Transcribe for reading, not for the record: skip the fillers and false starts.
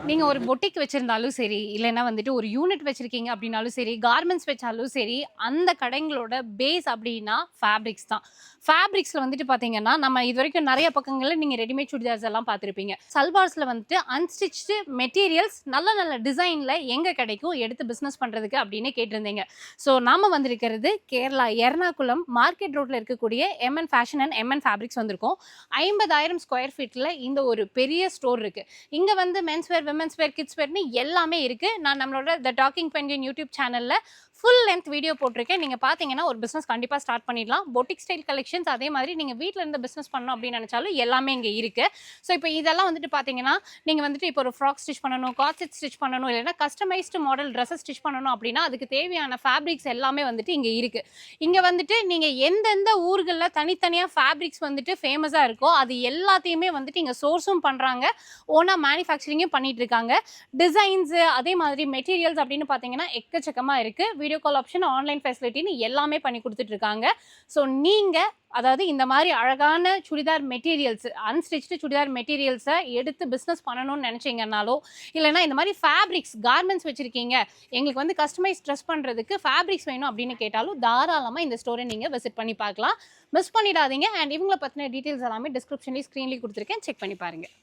நீங்க ஒரு பொட்டிக் வச்சிருந்தாலும் சரி, இல்லன்னா வந்துட்டு ஒரு யூனிட் வச்சிருக்கீங்க அப்டின்னாலும் சரி, கார்மெண்ட்ஸ் வச்சாலும் சரி, அந்த கடைங்களோட பேஸ் அப்டின்னா ஃபேப்ரிக்ஸ் தான். ஃபேப்ரிக்ஸ்ல வந்துட்டு பார்த்தீங்கன்னா, நம்ம இதுவரைக்கும் நெறைய பக்கங்கள்ல நீங்க ரெடிமேட் சுடிதார்ஸ் எல்லாம் பார்த்திருப்பீங்க. சல்வார்ஸ்ல வந்துட்டு அன்ஸ்டிச்டு மெட்டீரியல்ஸ் நல்ல நல்ல டிசைன்ல எங்க கிடைக்கும் எடுத்து பிசினஸ் பண்றதுக்கு அப்டின்னு கேட்டிருந்தீங்க. ஸோ நாம வந்திருக்கிறது கேரளா எர்ணாகுளம் மார்க்கெட் ரோட்ல இருக்கக்கூடிய MN fashion and MN fabrics வந்திருக்கோம். 50,000 ஸ்கொயர் ஃபீட்ல இந்த ஒரு பெரிய ஸ்டோர் இருக்கு. இங்க வந்து மென்ஸ் வேர், விமென்ஸ் வேர், கிட்ஸ் வேர்னு எல்லாமே இருக்கு. நான் நம்மளோட த டாக்கிங் பென்குயின் யூடியூப் சேனல்ல ஃபுல் லென்த் வீடியோ போட்டிருக்கேன். நீங்க பார்த்தீங்கன்னா ஒரு பிசினஸ் கண்டிப்பா ஸ்டார்ட் பண்ணிடலாம். பொட்டிக் ஸ்டைல் கலெக்ஷன்ஸ் அதே மாதிரி நீங்க வீட்ல இருந்து பிசினஸ் பண்ணணும் அப்படின்னு நினைச்சாலும் எல்லாமே இங்க இருக்கு. ஸோ இப்போ இதெல்லாம் வந்துட்டு பார்த்தீங்கன்னா, நீங்க வந்துட்டு இப்போ ஒரு ஃப்ராக் ஸ்டிச் பண்ணணும், காட் செட் ஸ்டிச் பண்ணணும், இல்லைன்னா கஸ்டமைஸ்டு மாடல் ட்ரெஸ்ஸஸ் ஸ்டிச் பண்ணணும் அப்படின்னா அதுக்கு தேவையான ஃபேப்ரிக்ஸ் எல்லாமே வந்துட்டு இங்க இருக்கு. இங்க வந்துட்டு நீங்க எந்தெந்த ஊர்கள்ல தனித்தனியா ஃபேப்ரிக்ஸ் வந்துட்டு ஃபேமஸா இருக்கோ அது எல்லாத்தையுமே வந்துட்டு இங்க சோர்ஸும் பண்றாங்க. ஓனா மேனுஃபேக்சரிங்கும் பண்ணிட்டு இருக்காங்க. டிசைன்ஸ் அதே மாதிரி மெட்டீரியல்ஸ் அப்படின்னு பார்த்தீங்கன்னா எக்கச்சக்கமா இருக்கு. வீடியோ கால் ஆப்ஷன், ஆன்லைன் ஃபெசிலிட்டின்னு எல்லாமே பண்ணி கொடுத்துட்டு இருக்காங்க. ஸோ நீங்க அதாவது இந்த மாதிரி அழகான சுடிதார் மெட்டீரியல்ஸ், அன்ஸ்டிச்டு சுடிதார் மெட்டீரியல்ஸை எடுத்து பிஸ்னஸ் பண்ணணும்னு நினச்சிங்கனாலோ, இல்லைனா இந்த மாதிரி ஃபேப்ரிக்ஸ் கார்மெண்ட்ஸ் வச்சுருக்கீங்க, எங்களுக்கு வந்து கஸ்டமைஸ் ட்ரெஸ் பண்ணுறதுக்கு ஃபேப்ரிக்ஸ் வேணும் அப்படின்னு கேட்டாலும் தாராளமாக இந்த ஸ்டோரை நீங்கள் விசிட் பண்ணி பார்க்கலாம். மிஸ் பண்ணிடாதீங்க. அண்ட் இவங்களை பற்றின டீட்டெயில்ஸ் எல்லாமே டிஸ்கிரிப்ஷன்லேயும் ஸ்க்ரீன்லேயும் கொடுத்துருக்கேன், செக் பண்ணி பாருங்கள்.